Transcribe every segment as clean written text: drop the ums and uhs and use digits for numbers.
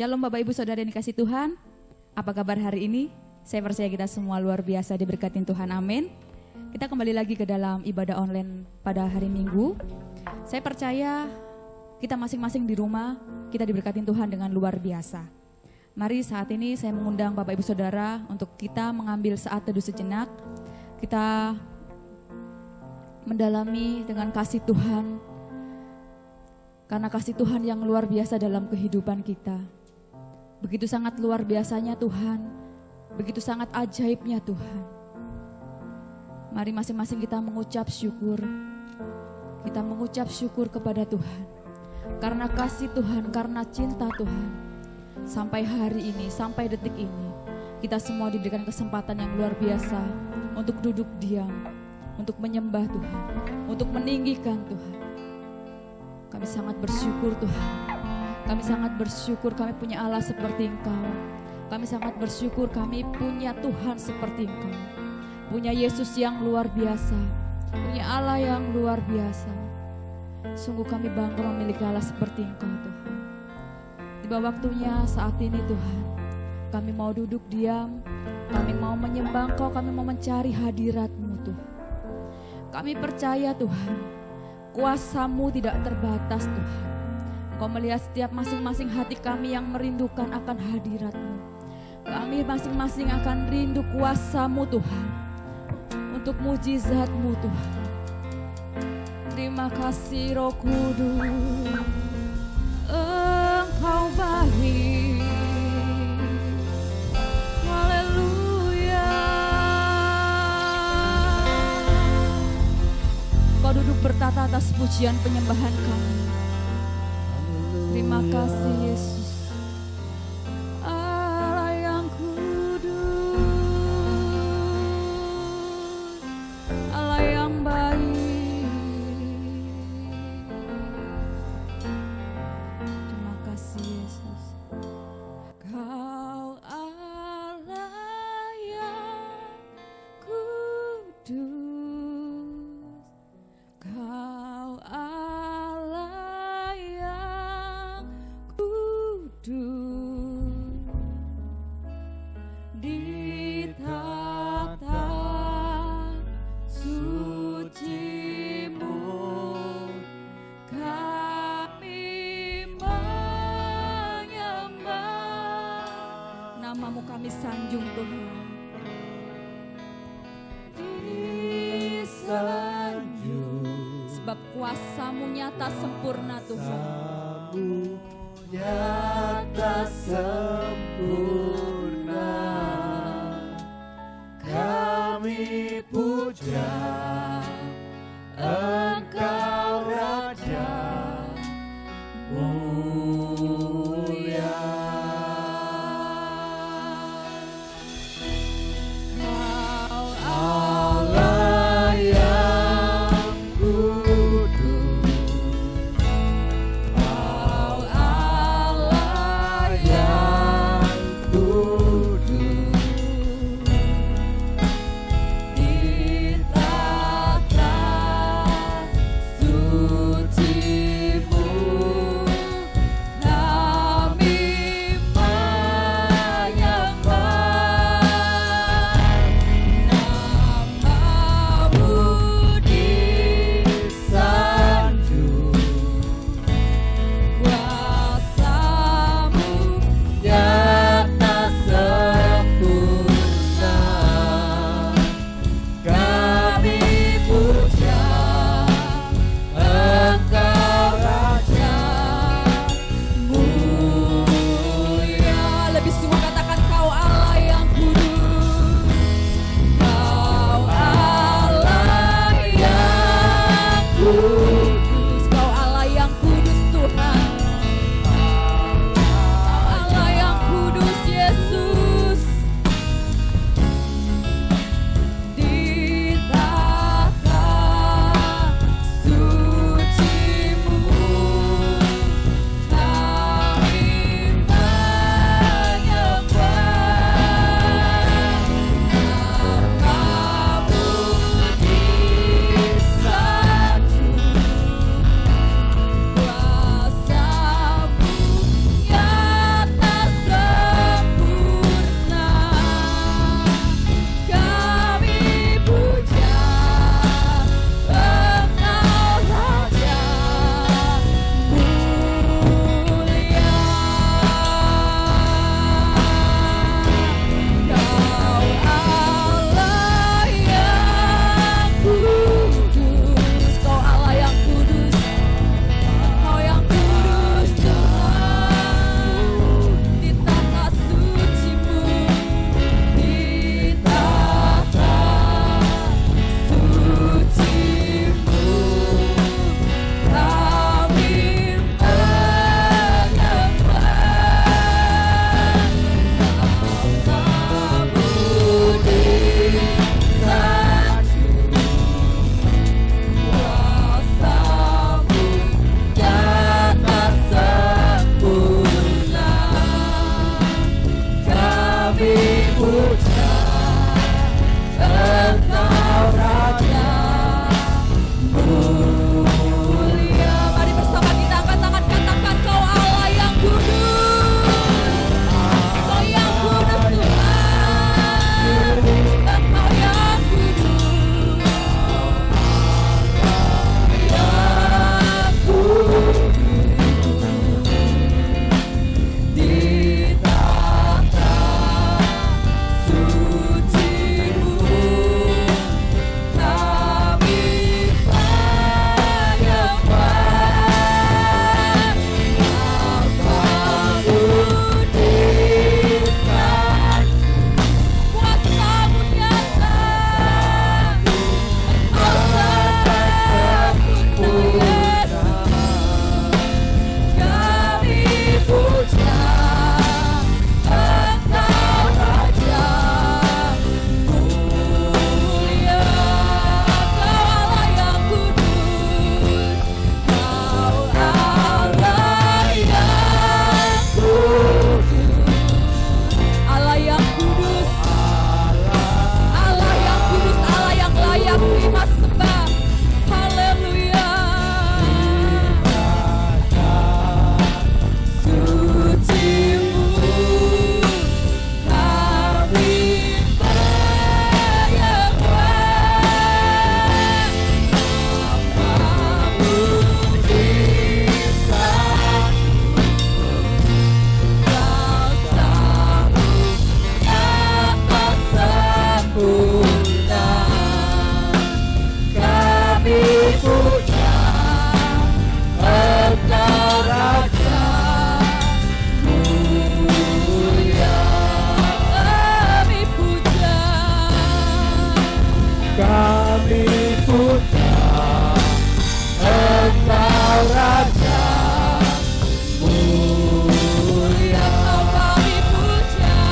Shalom Bapak Ibu Saudara yang dikasih Tuhan. Apa kabar hari ini? Saya percaya kita semua luar biasa diberkatin Tuhan, amin. Kita kembali lagi ke dalam ibadah online pada hari Minggu. Saya percaya kita masing-masing di rumah, kita diberkatin Tuhan dengan luar biasa. Mari saat ini saya mengundang Bapak Ibu Saudara untuk kita mengambil saat teduh sejenak. Kita mendalami dengan kasih Tuhan, karena kasih Tuhan yang luar biasa dalam kehidupan kita. Begitu sangat luar biasanya Tuhan, begitu sangat ajaibnya Tuhan. Mari masing-masing kita mengucap syukur. Kita mengucap syukur kepada Tuhan. Karena kasih Tuhan, karena cinta Tuhan. Sampai hari ini, sampai detik ini, kita semua diberikan kesempatan yang luar biasa untuk duduk diam, untuk menyembah Tuhan, untuk meninggikan Tuhan. Kami sangat bersyukur Tuhan. Kami sangat bersyukur kami punya Allah seperti Engkau. Kami sangat bersyukur kami punya Tuhan seperti Engkau. Punya Yesus yang luar biasa. Punya Allah yang luar biasa. Sungguh kami bangga memiliki Allah seperti Engkau Tuhan. Tiba waktunya saat ini Tuhan. Kami mau duduk diam. Kami mau menyembah Engkau. Kami mau mencari hadirat-Mu Tuhan. Kami percaya Tuhan, kuasa-Mu tidak terbatas Tuhan. Kau melihat setiap masing-masing hati kami yang merindukan akan hadirat-Mu. Kami masing-masing akan rindu kuasa-Mu Tuhan, untuk mujizat-Mu Tuhan. Terima kasih Roh Kudus, Engkau baik. Haleluya. Kau duduk bertata atas pujian penyembahan kami. Terima kasih Yesus, Allah yang kudus, Allah yang baik. Terima kasih Yesus. Kau Allah yang kudus, Kau Allah yang kudus, di tata suci-Mu kami menyembah. Nama-Mu kami sanjung Tuhan. Disanjung sebab kuasa-Mu nyata sempurna Tuhan. Nyata sempurna, kami puja Engkau Raja mulia. Kau Allah yang kudus, Kau Allah yang kudus, di tata puja, Engkau Raja mulia. Kami puja,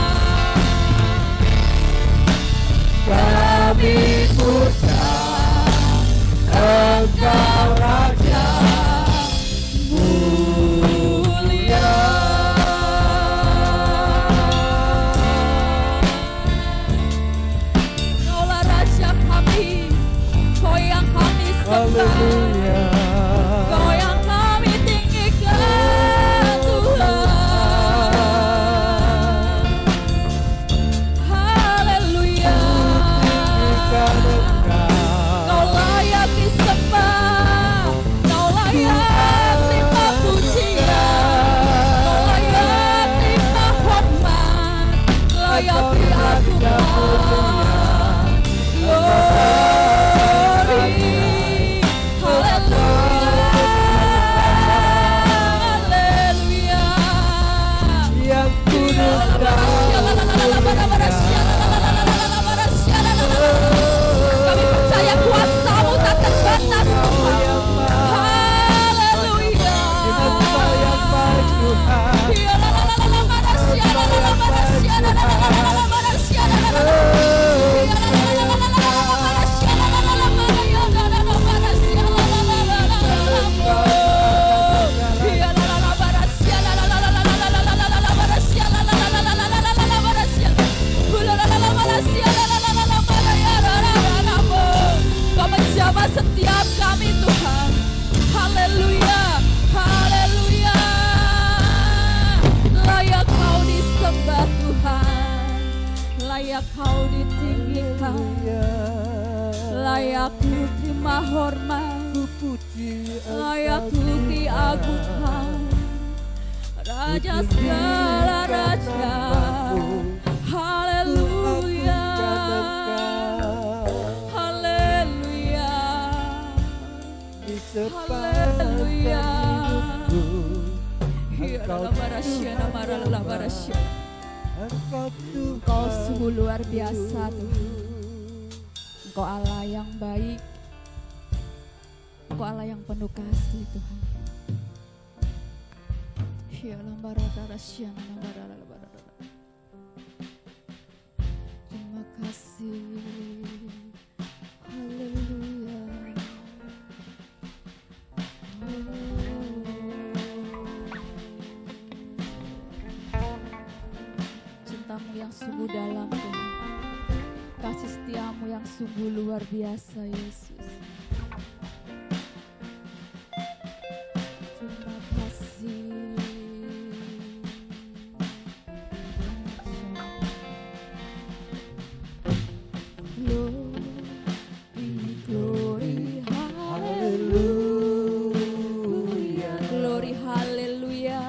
Kami puja, Engkau Raja mulia. Kaulah Raja kami, Kau yang kami sembah, Haleluya. Kau yang kami tinggikan Tuhan. Haleluya. Tinggikan Engkau. Kau layak disembah, Kau layak terima pujian, Kau layak terima hormat, layak diagungkan. Glory, haleluya, haleluya. Yang kudus dan Kami percaya kuasa-Mu tak terbatas Tuhan. Haleluya. Engkau yang baik Tuhan. Kau menjamah setiap kami Tuhan. Haleluya, haleluya. Layak Kau disembah Tuhan, layak Kau ditinggikan, layak Ku terima hormat, layak Ku diagungkan. Raja segala raja, haleluya, haleluya, haleluya. Engkau sungguh luar biasa Tuhan. Engkau Allah yang baik, Engkau Allah yang penuh kasih Tuhan. Terima kasih. Haleluya. Cinta-Mu yang sungguh dalam Tuhan, kasih setia-Mu yang sungguh luar biasa Yesus. Terima kasih. Glory, haleluya. Glory, haleluya.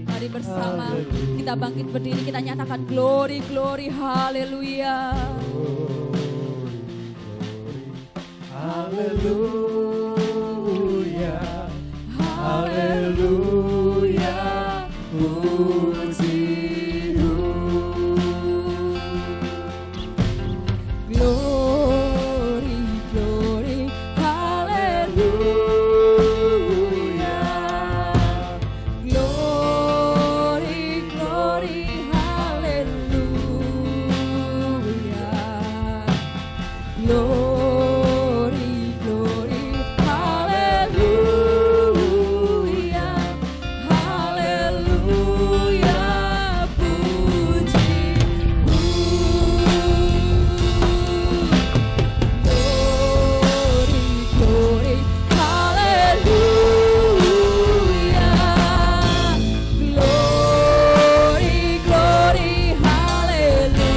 Mari bersama kita bangkit berdiri, kita nyatakan glory, glory, haleluya. Haleluya, haleluya, puji-Mu. Glory, glory, haleluya. Glory, glory, haleluya. Glory, glory, haleluya. Haleluya, puji-Mu. Glory, glory, haleluya. Glory, glory, haleluya.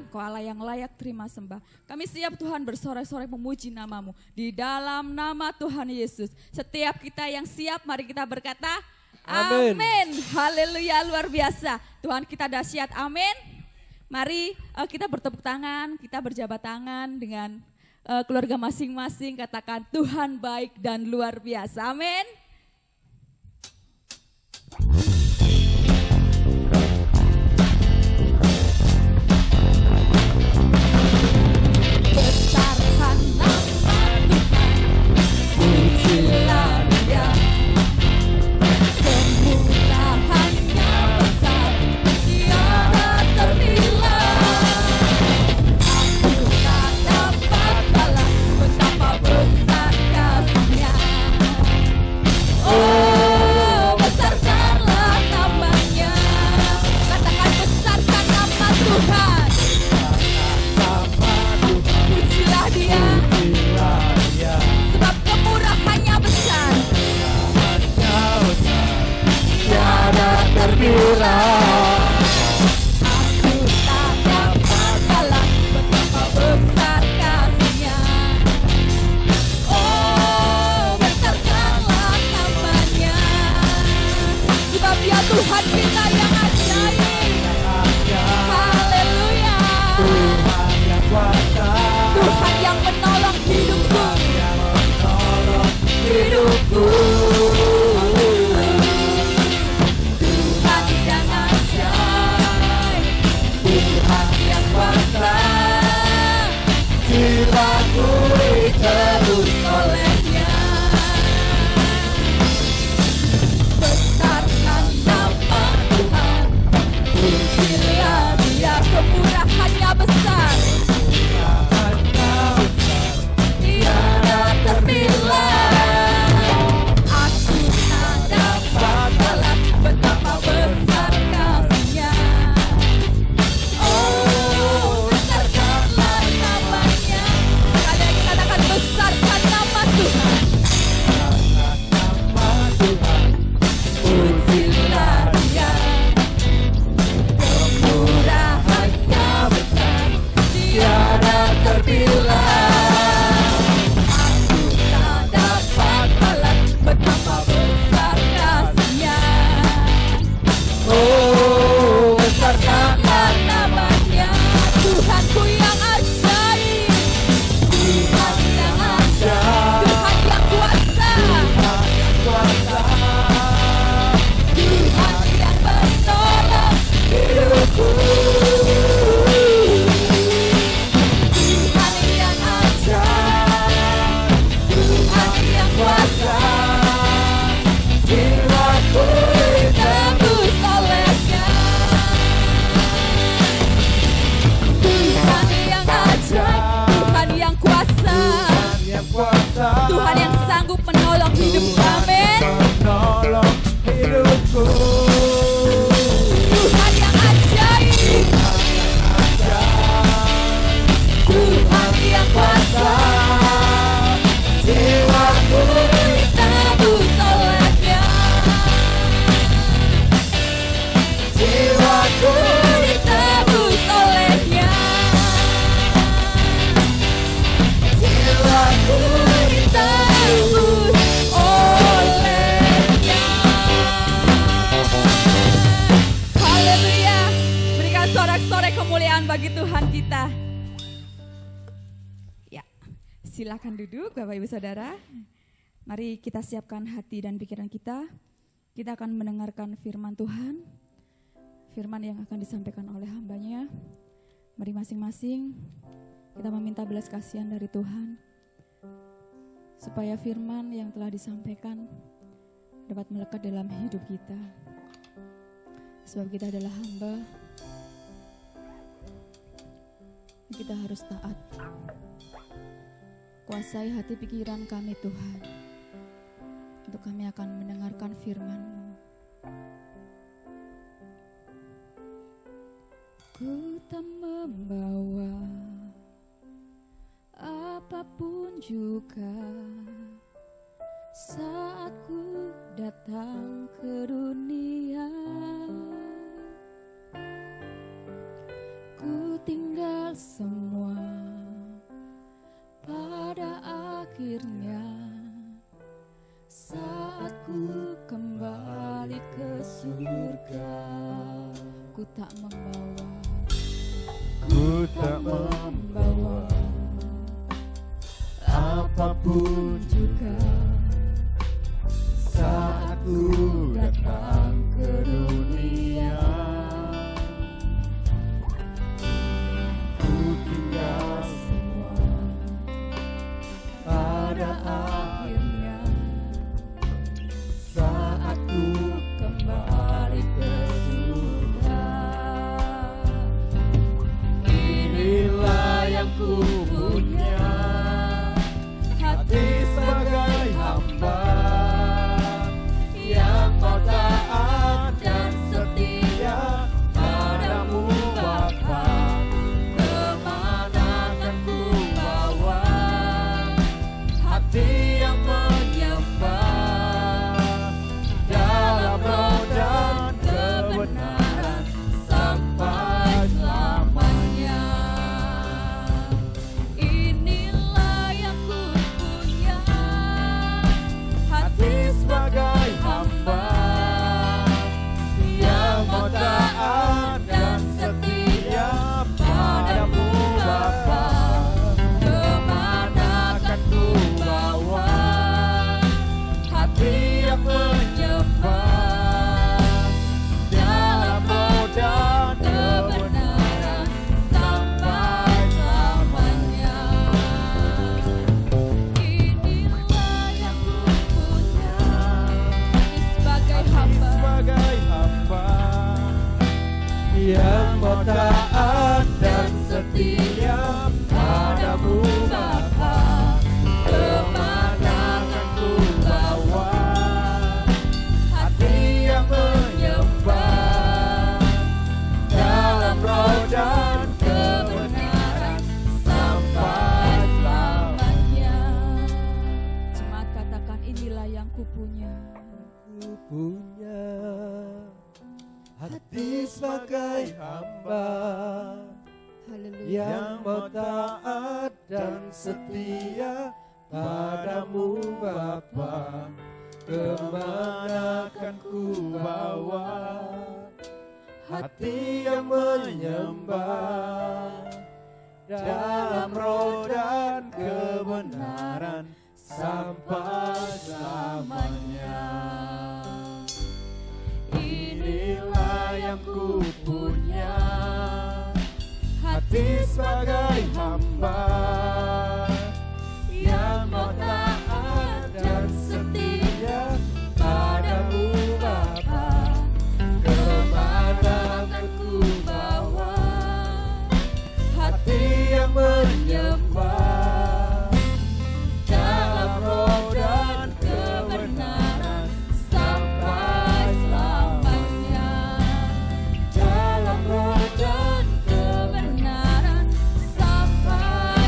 Kau Allah yang layak terima sembah. Kami siap Tuhan bersorak-sorai memuji nama-Mu. Di dalam nama Tuhan Yesus. Setiap kita yang siap, mari kita berkata, Amin. Amin. Haleluya, luar biasa. Tuhan kita dahsyat, amin. Mari kita bertepuk tangan, kita berjabat tangan dengan keluarga masing-masing. Katakan Tuhan baik dan luar biasa, amin. Besarkan nama Tuhan, pujilah Dia. Kemurahannya besar, tiada ternilai. Aku tak dapat balas betapa besar kasih-Nya. Oh, besarkanlah pujian bagi Tuhan kita. Ya, silakan duduk Bapak Ibu Saudara. Mari kita siapkan hati dan pikiran kita. Kita akan mendengarkan firman Tuhan. Firman yang akan disampaikan oleh hambanya. Mari masing-masing kita meminta belas kasihan dari Tuhan. Supaya firman yang telah disampaikan dapat melekat dalam hidup kita. Sebab kita adalah hamba. Kita harus taat. Kuasai hati pikiran kami Tuhan. Untuk kami akan mendengarkan firman-Mu. Ku tak membawa apapun juga saat ku datang ke dunia. Ku tinggal semua pada akhirnya saat ku kembali ke surga. Ku tak membawa apapun juga saat ku datang ke dunia. Ku tinggal semua pada akhirnya saat ku kembali ke surga. inilah yang ku punya, hati sebagai hamba yang mau taat dan setia padamu Bapa. Kemana akan ku bawa hati yang menyembah dalam roh dan kebenaran sampai selamanya. Inilah yang ku punya, Hati sebagai hamba yang mau taat dan setia padamu Bapa. Kemana akan ku bawa hati yang menyembah dalam roh dan kebenaran sampai selamanya. inilah yang ku punya, sebagai hamba Sebagai hamba yang mau taat dan setia padamu Bapa. Kemana akan ku bawa hati yang menyembah dalam roh dan kebenaran sampai selamanya. Jemaat katakan inilah yang ku punya. Ku punya hati sebagai hamba Haleluya. yang mau taat dan setia padamu Bapa. Kemana akan ku bawa hati yang menyembah dalam roh dan kebenaran sampai selamanya. Inilah yang ku punya, hati sebagai hamba yang mau taat dan setia padamu Bapa. Kemana akan ku bawa hati yang menyembah dalam roh dan kebenaran sampai selamanya. Dalam roh dan Kebenaran sampai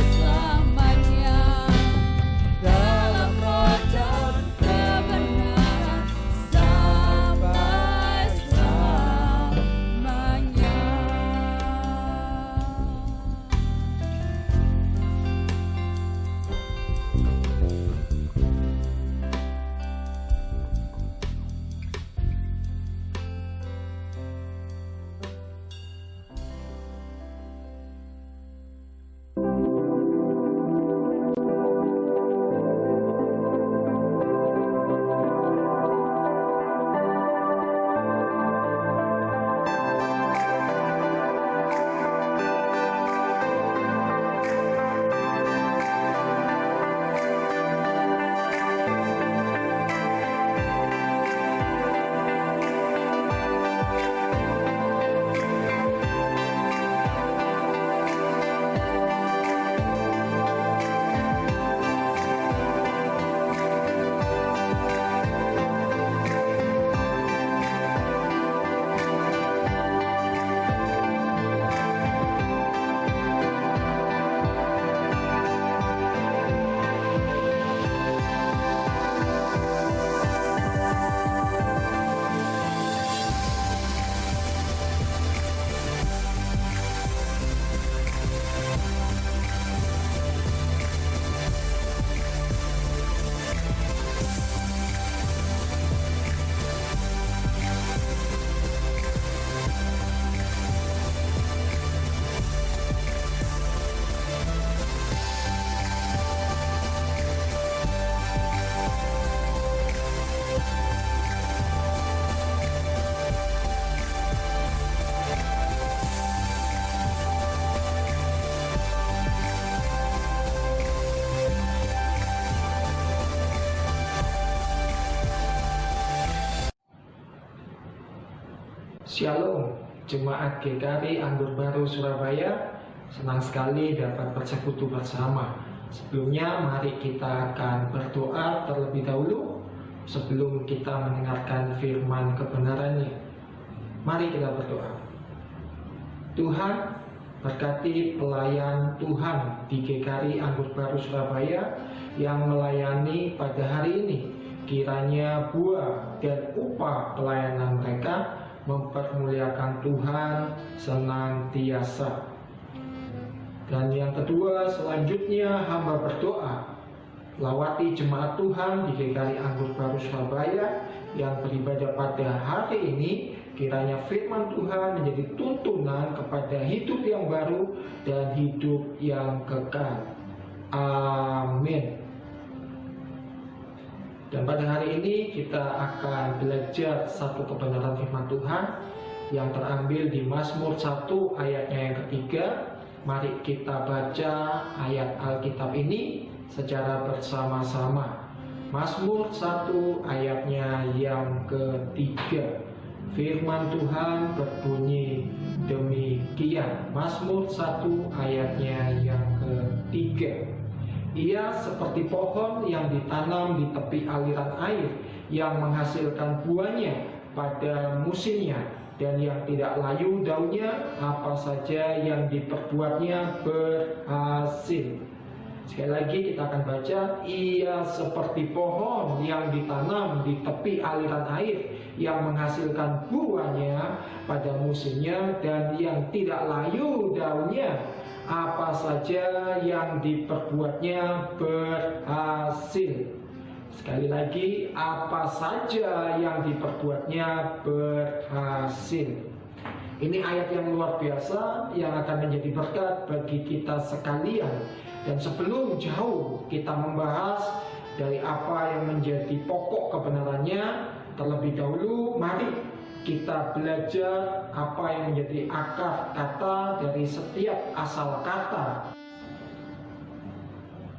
Shalom, Jemaat GKRI Anggur Baru Surabaya. Senang sekali dapat bersekutu bersama. Sebelumnya mari kita akan berdoa terlebih dahulu sebelum kita mendengarkan firman kebenarannya. Mari kita berdoa. Tuhan, berkati pelayan Tuhan di GKRI Anggur Baru Surabaya yang melayani pada hari ini. Kiranya buah dan upah pelayanan mereka mempermuliakan Tuhan senantiasa. Dan yang kedua, selanjutnya hamba berdoa lawati jemaat Tuhan di GKRI Anggur Baru Surabaya yang beribadah pada hari ini. Kiranya firman Tuhan menjadi tuntunan kepada hidup yang baru dan hidup yang kekal. Amin. Dan pada hari ini kita akan belajar satu kebenaran firman Tuhan yang terambil di Mazmur 1 ayatnya yang ketiga. Mari kita baca ayat Alkitab ini secara bersama-sama. Mazmur 1 ayatnya yang ketiga. Firman Tuhan berbunyi demikian. Mazmur 1 ayatnya yang ketiga. Ia seperti pohon yang ditanam di tepi aliran air, yang menghasilkan buahnya pada musimnya, dan yang tidak layu daunnya, apa saja yang diperbuatnya berhasil. Sekali lagi kita akan baca, ia seperti pohon yang ditanam di tepi aliran air, yang menghasilkan buahnya pada musimnya, dan yang tidak layu daunnya, apa saja yang diperbuatnya berhasil. Sekali lagi, apa saja yang diperbuatnya berhasil. Ini ayat yang luar biasa yang akan menjadi berkat bagi kita sekalian. Dan sebelum jauh kita membahas dari apa yang menjadi pokok kebenarannya, terlebih dahulu mari kita belajar apa yang menjadi akar kata dari setiap asal kata.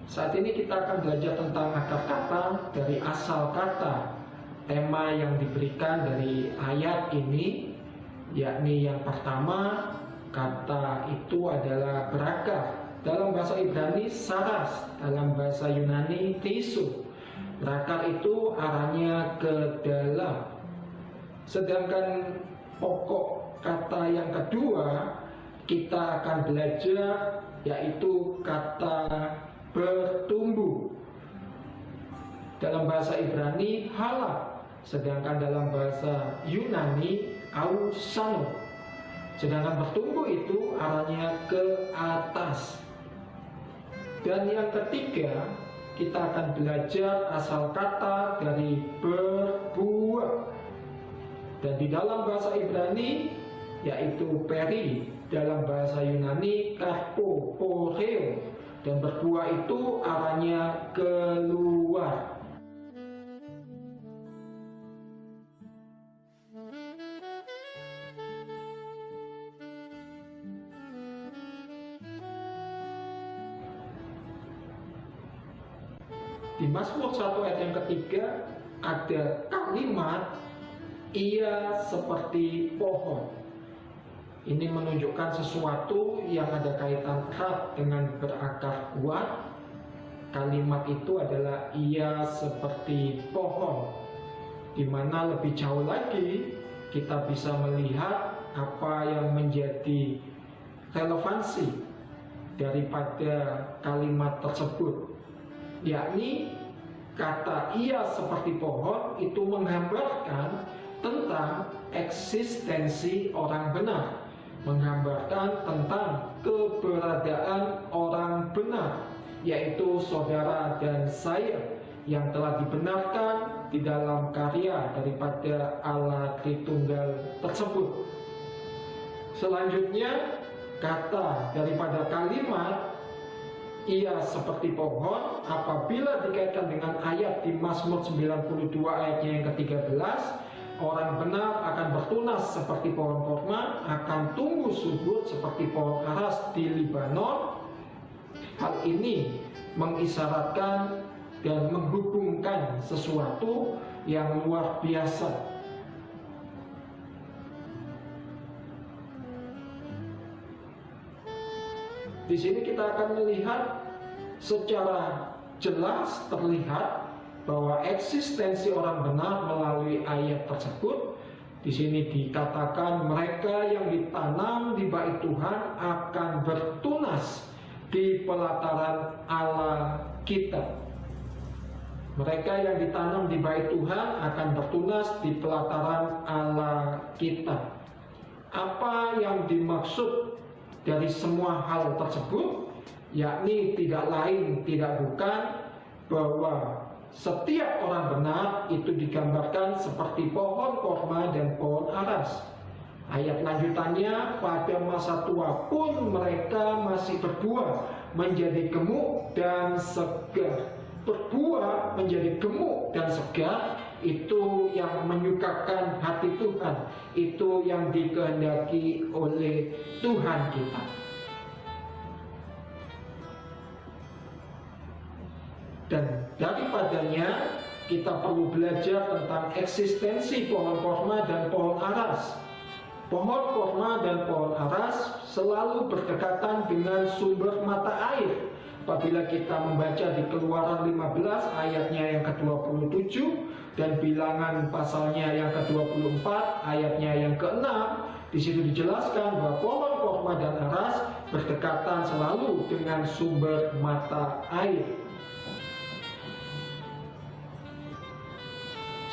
Saat ini kita akan belajar tentang akar kata dari asal kata. Tema yang diberikan dari ayat ini, yakni yang pertama, kata itu adalah berakar. Dalam bahasa Ibrani saras, dalam bahasa Yunani tesu. Berakar itu arahnya ke dalam. Sedangkan pokok kata yang kedua kita akan belajar, yaitu kata bertumbuh. Dalam bahasa Ibrani halak, sedangkan dalam bahasa Yunani ausano. Sedangkan bertumbuh itu arahnya ke atas. Dan yang ketiga, kita akan belajar asal kata dari berbuah. Dan di dalam bahasa Ibrani yaitu peri, dalam bahasa Yunani karpo, poreo, dan berbuah itu arahnya keluar. Di Mazmur 1 ayat yang ketiga ada kalimat ia seperti pohon. Ini menunjukkan sesuatu yang ada kaitan erat dengan berakar kuat. Kalimat itu adalah ia seperti pohon, di mana lebih jauh lagi kita bisa melihat apa yang menjadi relevansi daripada kalimat tersebut, yakni kata ia seperti pohon itu menggambarkan tentang eksistensi orang benar, menggambarkan tentang keberadaan orang benar, yaitu saudara dan saya yang telah dibenarkan di dalam karya daripada Allah Tritunggal tersebut. Selanjutnya, kata daripada kalimat ia seperti pohon apabila dikaitkan dengan ayat di Mazmur 92 ayatnya yang ke-13, orang benar akan bertunas seperti pohon korma, akan tumbuh subur seperti pohon aras di Libanon. Hal ini mengisyaratkan dan menghubungkan sesuatu yang luar biasa. Di sini kita akan melihat secara jelas terlihat bahwa eksistensi orang benar melalui ayat tersebut. Di sini dikatakan mereka yang ditanam di bait Tuhan akan bertunas di pelataran Allah kita. Mereka yang ditanam di bait Tuhan akan bertunas di pelataran Allah kita. Apa yang dimaksud dari semua hal tersebut? Yakni tidak lain tidak bukan bahwa setiap orang benar itu digambarkan seperti pohon korma dan pohon aras. Ayat lanjutannya, pada masa tua pun mereka masih berbuah menjadi gemuk dan segar. Berbuah menjadi gemuk dan segar, itu yang menyukakan hati Tuhan, itu yang dikehendaki oleh Tuhan kita. Dan daripadanya kita perlu belajar tentang eksistensi pohon korma dan pohon aras. Pohon korma dan pohon aras selalu berdekatan dengan sumber mata air. Apabila kita membaca di Keluaran 15 ayatnya yang ke-27 dan Bilangan pasalnya yang ke-24 ayatnya yang ke-6, di situ dijelaskan bahwa pohon korma dan aras berdekatan selalu dengan sumber mata air.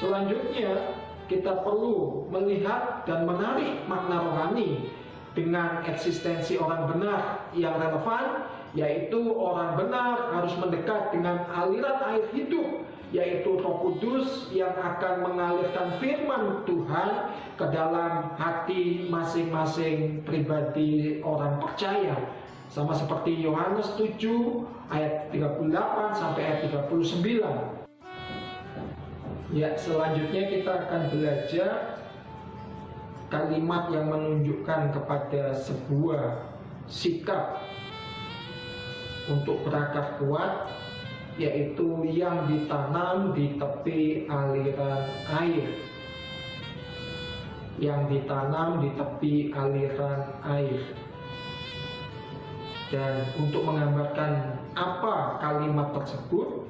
Selanjutnya, kita perlu melihat dan menarik makna rohani dengan eksistensi orang benar yang relevan, yaitu orang benar harus mendekat dengan aliran air hidup, yaitu Roh Kudus yang akan mengalirkan firman Tuhan ke dalam hati masing-masing pribadi orang percaya. Sama seperti Yohanes 7 ayat 38 sampai ayat 39. Ya, selanjutnya kita akan belajar kalimat yang menunjukkan kepada sebuah sikap untuk berakar kuat, yaitu yang ditanam di tepi aliran air. Yang ditanam di tepi aliran air. Dan untuk menggambarkan apa kalimat tersebut,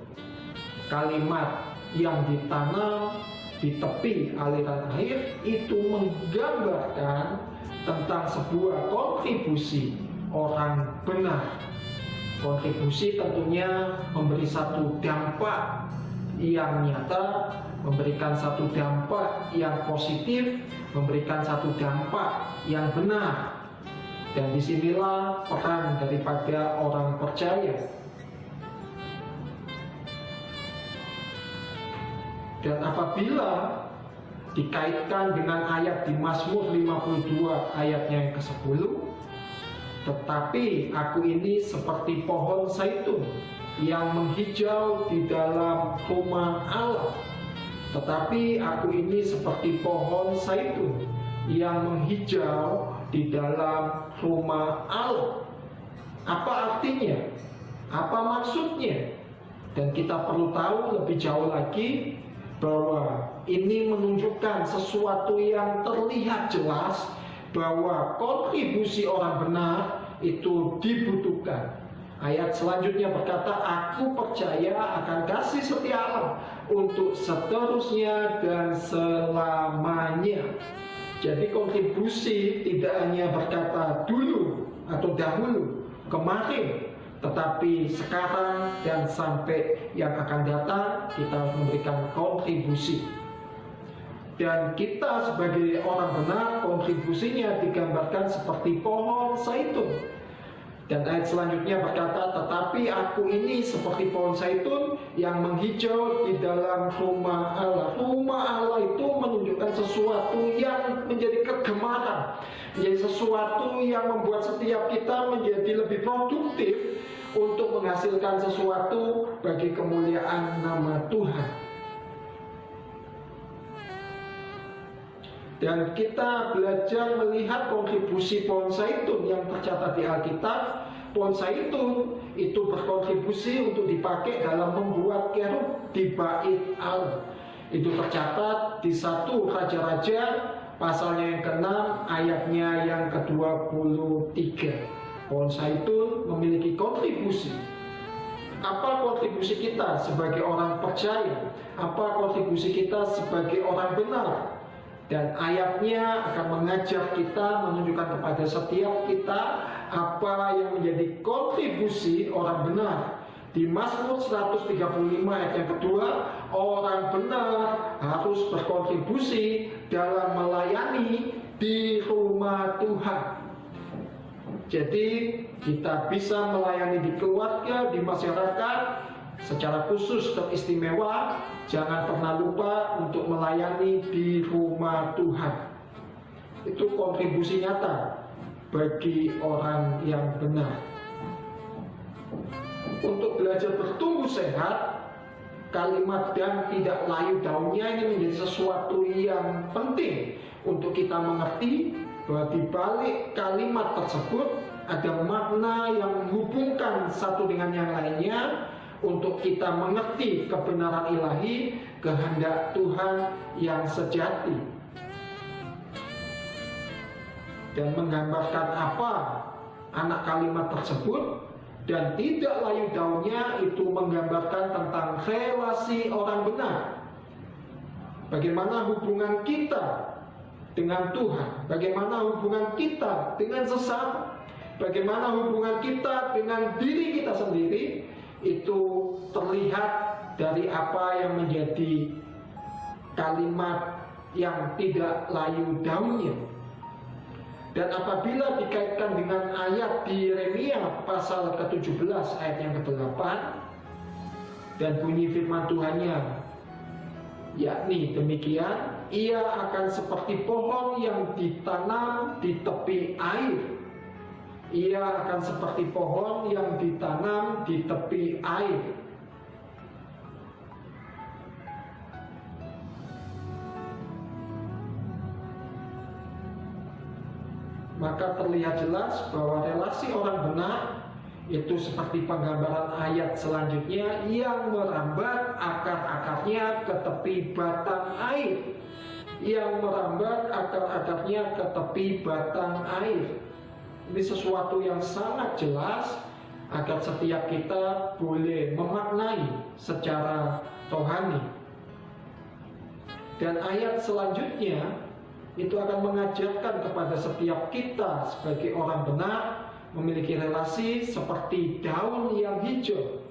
kalimat yang ditanam di tepi aliran air itu menggambarkan tentang sebuah kontribusi orang benar. Kontribusi tentunya memberi satu dampak yang nyata, memberikan satu dampak yang positif, memberikan satu dampak yang benar. Dan disinilah peran daripada orang percaya. Dan apabila dikaitkan dengan ayat di Mazmur 52 ayatnya yang ke-10, tetapi aku ini seperti pohon zaitun yang menghijau di dalam rumah Allah. Tetapi aku ini seperti pohon zaitun yang menghijau di dalam rumah Allah. Apa artinya? Apa maksudnya? Dan kita perlu tahu lebih jauh lagi bahwa ini menunjukkan sesuatu yang terlihat jelas bahwa kontribusi orang benar itu dibutuhkan. Ayat selanjutnya berkata, aku percaya akan kasih setia Allah untuk seterusnya dan selamanya. Jadi kontribusi tidak hanya berkata dulu atau dahulu, kemarin, tetapi sekarang dan sampai yang akan datang kita memberikan kontribusi. Dan kita sebagai orang benar, kontribusinya digambarkan seperti pohon zaitun. Dan ayat selanjutnya berkata, tetapi aku ini seperti pohon zaitun yang menghijau di dalam rumah Allah. Rumah Allah itu menunjukkan sesuatu yang menjadi kegemaran, menjadi sesuatu yang membuat setiap kita menjadi lebih produktif untuk menghasilkan sesuatu bagi kemuliaan nama Tuhan. Dan kita belajar melihat kontribusi pohon zaitun yang tercatat di Alkitab. Pohon zaitun itu berkontribusi untuk dipakai dalam membuat kerub di bait Allah. Itu tercatat di 1 Raja-Raja pasalnya yang ke-6 ayatnya yang ke-23. Pohon zaitun memiliki kontribusi. Apa kontribusi kita sebagai orang percaya? Apa kontribusi kita sebagai orang benar? Dan ayatnya akan mengajar kita, menunjukkan kepada setiap kita apa yang menjadi kontribusi orang benar. Di Mazmur 135 ayat yang kedua, orang benar harus berkontribusi dalam melayani di rumah Tuhan. Jadi kita bisa melayani di keluarga, di masyarakat secara khusus teristimewa. Jangan pernah lupa untuk melayani di rumah Tuhan. Itu kontribusi nyata bagi orang yang benar. Untuk belajar bertumbuh sehat, kalimat "dan tidak layu daunnya" ini menjadi sesuatu yang penting untuk kita mengerti bahwa di balik kalimat tersebut ada makna yang menghubungkan satu dengan yang lainnya untuk kita mengerti kebenaran ilahi, kehendak Tuhan yang sejati. Dan menggambarkan apa anak kalimat tersebut. Dan tidak layu daunnya itu menggambarkan tentang relasi orang benar. Bagaimana hubungan kita dengan Tuhan, bagaimana hubungan kita dengan sesama, bagaimana hubungan kita dengan diri kita sendiri, itu terlihat dari apa yang menjadi kalimat yang tidak layu daunnya. Dan apabila dikaitkan dengan ayat di Yeremia pasal ke-17 ayat yang ke-8, dan bunyi firman Tuhannya yakni demikian, ia akan seperti pohon yang ditanam di tepi air. Ia akan seperti pohon yang ditanam di tepi air. Maka terlihat jelas bahwa relasi orang benar itu seperti penggambaran ayat selanjutnya yang merambat akar-akarnya ke tepi batang air. Yang merambat akar-akarnya ke tepi batang air. Ini sesuatu yang sangat jelas agar setiap kita boleh memaknai secara rohani. Dan ayat selanjutnya itu akan mengajarkan kepada setiap kita sebagai orang benar memiliki relasi seperti daun yang hijau,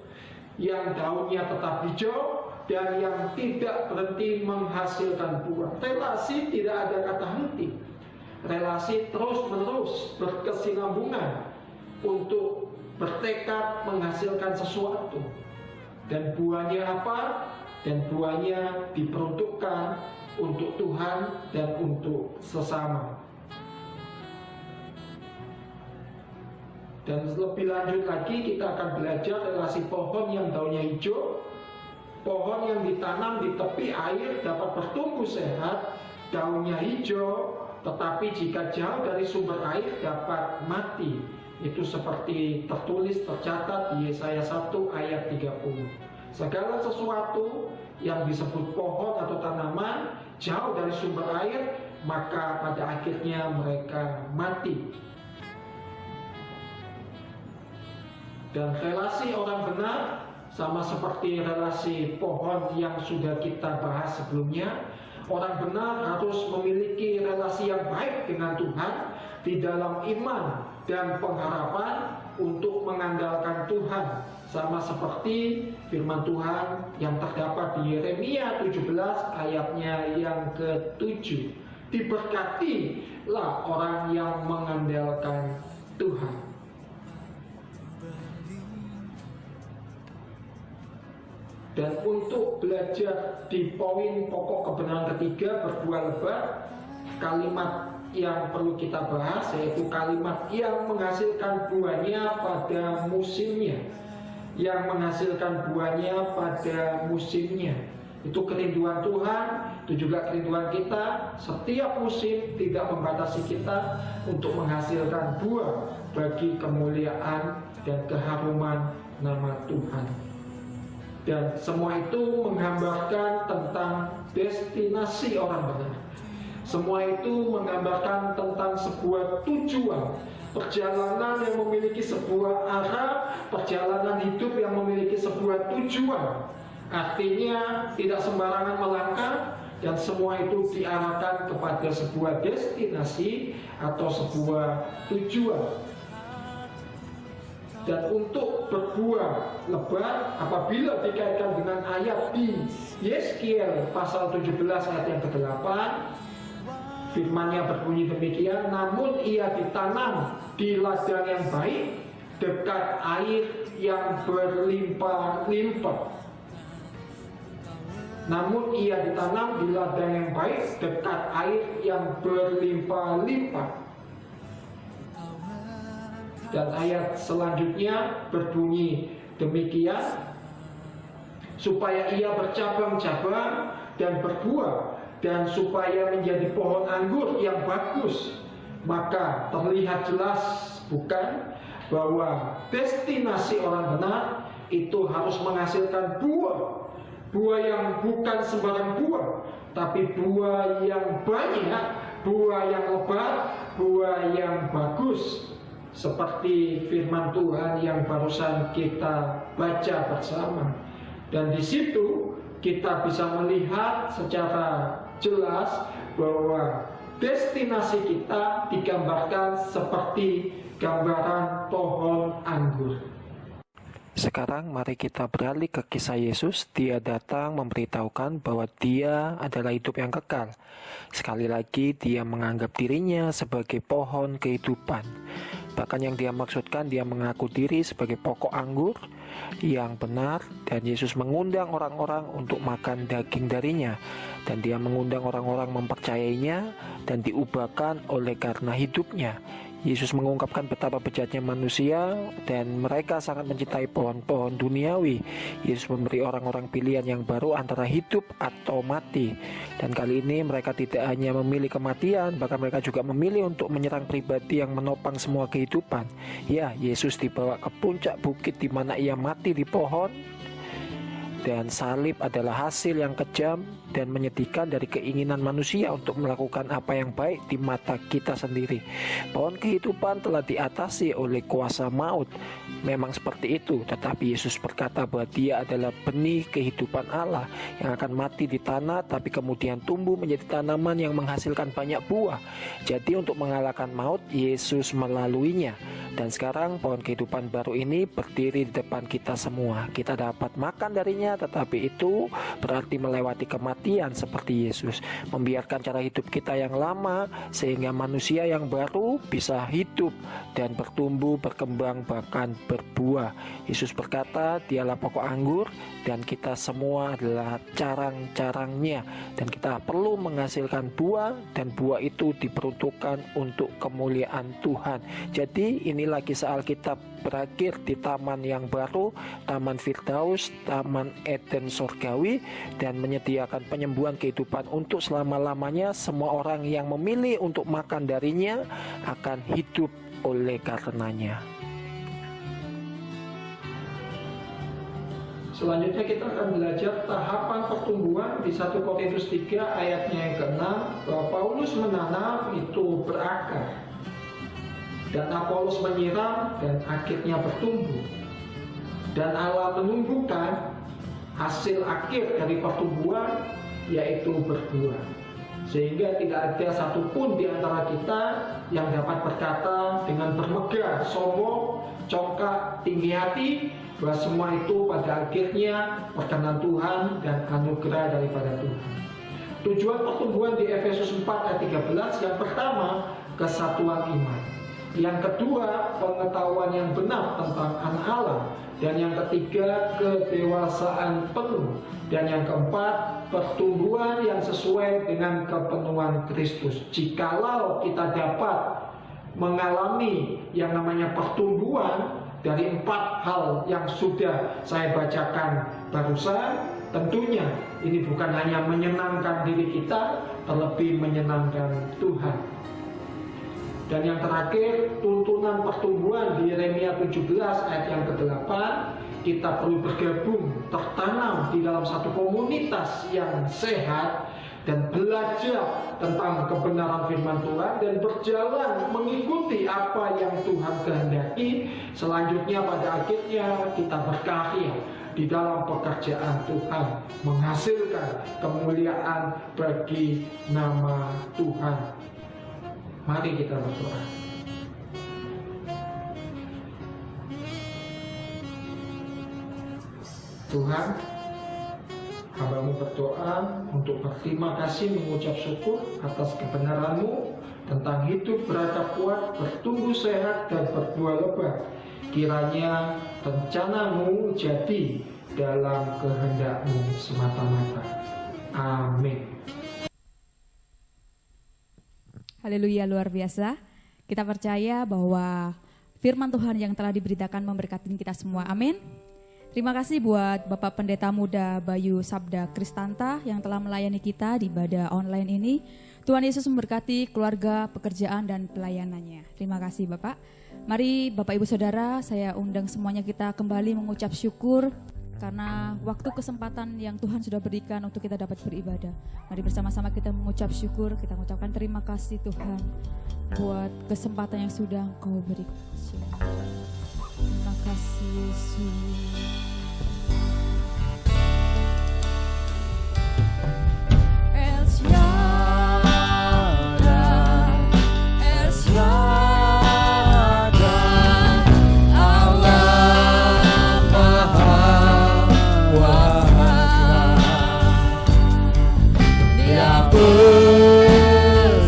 yang daunnya tetap hijau dan yang tidak berhenti menghasilkan buah. Relasi tidak ada kata henti. Relasi terus-menerus berkesinambungan untuk bertekad menghasilkan sesuatu. Dan buahnya apa? Dan buahnya diperuntukkan untuk Tuhan dan untuk sesama. Dan lebih lanjut lagi kita akan belajar relasi pohon yang daunnya hijau. Pohon yang ditanam di tepi air dapat bertumbuh sehat, daunnya hijau, tetapi jika jauh dari sumber air dapat mati. Itu seperti tertulis, tercatat di Yesaya 1 ayat 30. Segala sesuatu yang disebut pohon atau tanaman jauh dari sumber air, maka pada akhirnya mereka mati. Dan relasi orang benar sama seperti relasi pohon yang sudah kita bahas sebelumnya. Orang benar harus memiliki relasi yang baik dengan Tuhan di dalam iman dan pengharapan untuk mengandalkan Tuhan. Sama seperti firman Tuhan yang terdapat di Yeremia 17 ayatnya yang ke-7. Diberkatilah orang yang mengandalkan Tuhan. Dan untuk belajar di poin pokok kebenaran ketiga berbuah lebat, kalimat yang perlu kita bahas yaitu kalimat yang menghasilkan buahnya pada musimnya. Yang menghasilkan buahnya pada musimnya. Itu kerinduan Tuhan, itu juga kerinduan kita. Setiap musim tidak membatasi kita untuk menghasilkan buah bagi kemuliaan dan keharuman nama Tuhan. Dan semua itu menggambarkan tentang destinasi orang benar. Semua itu menggambarkan tentang sebuah tujuan perjalanan yang memiliki sebuah arah, perjalanan hidup yang memiliki sebuah tujuan. Artinya tidak sembarangan melangkah, dan semua itu diarahkan kepada sebuah destinasi atau sebuah tujuan. Dan untuk berbuah lebat, apabila dikaitkan dengan ayat di Yeskiel pasal 17 ayat yang ke-8, firman-Nya berbunyi demikian, namun ia ditanam di ladang yang baik, dekat air yang berlimpah-limpah. Namun ia ditanam di ladang yang baik, dekat air yang berlimpah-limpah. Dan ayat selanjutnya berbunyi demikian, supaya ia bercabang-cabang dan berbuah, dan supaya menjadi pohon anggur yang bagus. Maka terlihat jelas, bukan, bahwa destinasi orang benar itu harus menghasilkan buah. Buah yang bukan sembarang buah, tapi buah yang banyak, buah yang lebat, buah yang bagus. Seperti firman Tuhan yang barusan kita baca bersama. Dan di situ kita bisa melihat secara jelas bahwa destinasi kita digambarkan seperti gambaran pohon anggur. Sekarang mari kita beralih ke kisah Yesus. Dia datang memberitahukan bahwa dia adalah hidup yang kekal. Sekali lagi dia menganggap dirinya sebagai pohon kehidupan. Bahkan yang dia maksudkan, dia mengaku diri sebagai pokok anggur yang benar. Dan Yesus mengundang orang-orang untuk makan daging darinya. Dan dia mengundang orang-orang mempercayainya dan diubahkan oleh karena hidupnya. Yesus mengungkapkan betapa bejatnya manusia dan mereka sangat mencintai pohon-pohon duniawi. Yesus memberi orang-orang pilihan yang baru antara hidup atau mati. Dan kali ini mereka tidak hanya memilih kematian, bahkan mereka juga memilih untuk menyerang pribadi yang menopang semua kehidupan. Ya, Yesus dibawa ke puncak bukit di mana ia mati di pohon. Dan salib adalah hasil yang kejam dan menyedihkan dari keinginan manusia untuk melakukan apa yang baik di mata kita sendiri. Pohon kehidupan telah diatasi oleh kuasa maut. Memang seperti itu, tetapi Yesus berkata bahwa dia adalah benih kehidupan Allah yang akan mati di tanah tapi kemudian tumbuh menjadi tanaman yang menghasilkan banyak buah. Jadi untuk mengalahkan maut, Yesus melaluinya. Dan sekarang pohon kehidupan baru ini berdiri di depan kita semua. Kita dapat makan darinya, tetapi itu berarti melewati kematian seperti Yesus. Membiarkan cara hidup kita yang lama sehingga manusia yang baru bisa hidup dan bertumbuh, berkembang, bahkan berbuah. Yesus berkata dialah pokok anggur dan kita semua adalah carang-carangnya. Dan kita perlu menghasilkan buah dan buah itu diperuntukkan untuk kemuliaan Tuhan. Jadi inilah kisah Alkitab berakhir di taman yang baru, Taman Firdaus, Taman Eden Surgawi, dan menyediakan penyembuhan kehidupan untuk selama-lamanya. Semua orang yang memilih untuk makan darinya akan hidup oleh karenanya. Selanjutnya kita akan belajar tahapan pertumbuhan di 1 Korintus 3 ayatnya yang ke-6, bahwa Paulus menanam itu berakar, dan Apolos menyiram dan akhirnya bertumbuh. Dan Allah menumbuhkan hasil akhir dari pertumbuhan, yaitu berbuah. Sehingga tidak ada satupun di antara kita yang dapat berkata dengan bermegah, sombong, congkak, tinggi hati, bahwa semua itu pada akhirnya perkenan Tuhan dan anugerah daripada Tuhan. Tujuan pertumbuhan di Efesus 4 ayat 13, yang pertama, kesatuan iman. Yang kedua, pengetahuan yang benar tentang anak Allah. Dan yang ketiga, kedewasaan penuh. Dan yang keempat, pertumbuhan yang sesuai dengan kepenuhan Kristus. Jikalau kita dapat mengalami yang namanya pertumbuhan dari 4 hal yang sudah saya bacakan barusan, tentunya ini bukan hanya menyenangkan diri kita, terlebih menyenangkan Tuhan. Dan yang terakhir, tuntunan pertumbuhan di Yeremia 17 ayat yang ke-8, kita perlu bergabung, tertanam di dalam satu komunitas yang sehat, dan belajar tentang kebenaran firman Tuhan dan berjalan mengikuti apa yang Tuhan kehendaki. Selanjutnya pada akhirnya kita berkarya di dalam pekerjaan Tuhan, menghasilkan kemuliaan bagi nama Tuhan. Mari kita berdoa. Tuhan, hamba-Mu berdoa untuk berterima kasih, mengucap syukur atas kebenaran-Mu tentang hidup beradab kuat, bertumbuh sehat, dan berbuah lebat. Kiranya rencana-Mu jadi dalam kehendak-Mu semata-mata. Amin. Haleluya, luar biasa. Kita percaya bahwa firman Tuhan yang telah diberitakan memberkati kita semua. Amin. Terima kasih buat Bapak Pendeta Muda Bayu Sabda Kristanta yang telah melayani kita di ibadah online ini. Tuhan Yesus memberkati keluarga, pekerjaan, dan pelayanannya. Terima kasih Bapak. Mari Bapak Ibu Saudara, saya undang semuanya kita kembali mengucap syukur karena waktu kesempatan yang Tuhan sudah berikan untuk kita dapat beribadah. Mari bersama-sama kita mengucap syukur, kita mengucapkan terima kasih Tuhan buat kesempatan yang sudah Engkau berikan. Terima kasih Yesus. El Shaddai, El Shaddai, Allah Maha Kuasa. Dia besar,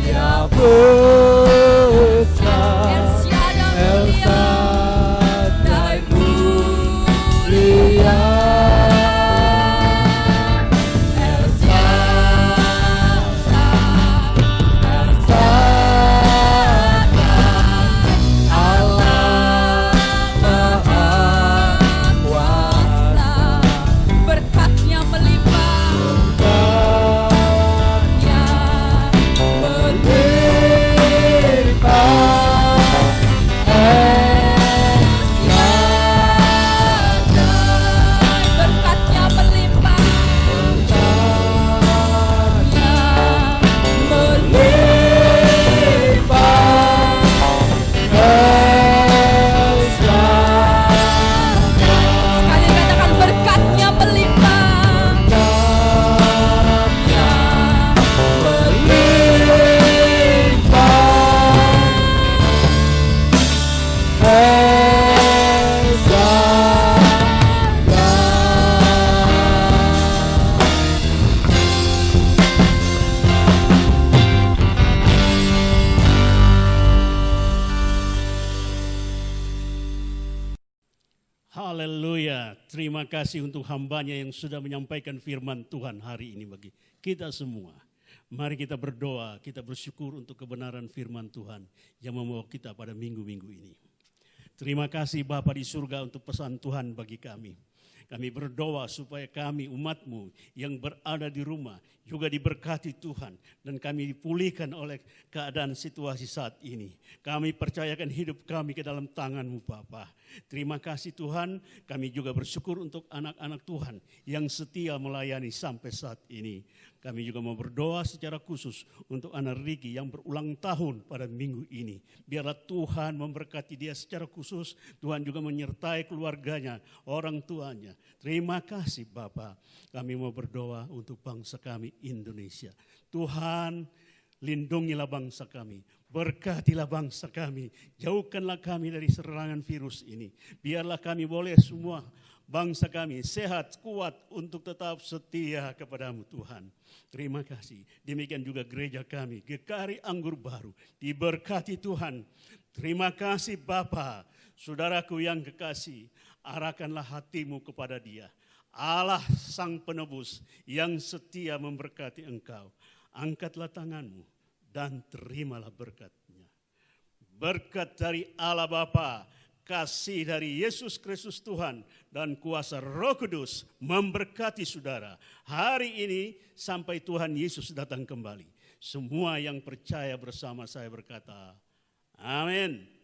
Dia besar. El Shaddai mulia. Haleluya, terima kasih untuk hambanya yang sudah menyampaikan firman Tuhan hari ini bagi kita semua. Mari kita berdoa, kita bersyukur untuk kebenaran firman Tuhan yang membawa kita pada minggu-minggu ini. Terima kasih Bapa di surga untuk pesan Tuhan bagi kami. Kami berdoa supaya kami umat-Mu yang berada di rumah juga diberkati Tuhan dan kami dipulihkan oleh keadaan situasi saat ini. Kami percayakan hidup kami ke dalam tangan-Mu Bapa. Terima kasih Tuhan, kami juga bersyukur untuk anak-anak Tuhan yang setia melayani sampai saat ini. Kami juga mau berdoa secara khusus untuk anak Riki yang berulang tahun pada minggu ini. Biarlah Tuhan memberkati dia secara khusus, Tuhan juga menyertai keluarganya, orang tuanya. Terima kasih Bapa. Kami mau berdoa untuk bangsa kami Indonesia. Tuhan, lindungilah bangsa kami. Berkatilah bangsa kami, jauhkanlah kami dari serangan virus ini. Biarlah kami boleh semua bangsa kami sehat, kuat untuk tetap setia kepadamu Tuhan. Terima kasih. Demikian juga gereja kami, GKRI Anggur Baru, diberkati Tuhan. Terima kasih Bapa, saudaraku yang kekasih, arahkanlah hatimu kepada Dia. Allah Sang Penebus yang setia memberkati engkau. Angkatlah tanganmu dan terimalah berkat-Nya. Berkat dari Allah Bapa, kasih dari Yesus Kristus Tuhan, dan kuasa Roh Kudus memberkati saudara hari ini sampai Tuhan Yesus datang kembali. Semua yang percaya bersama saya berkata, amin.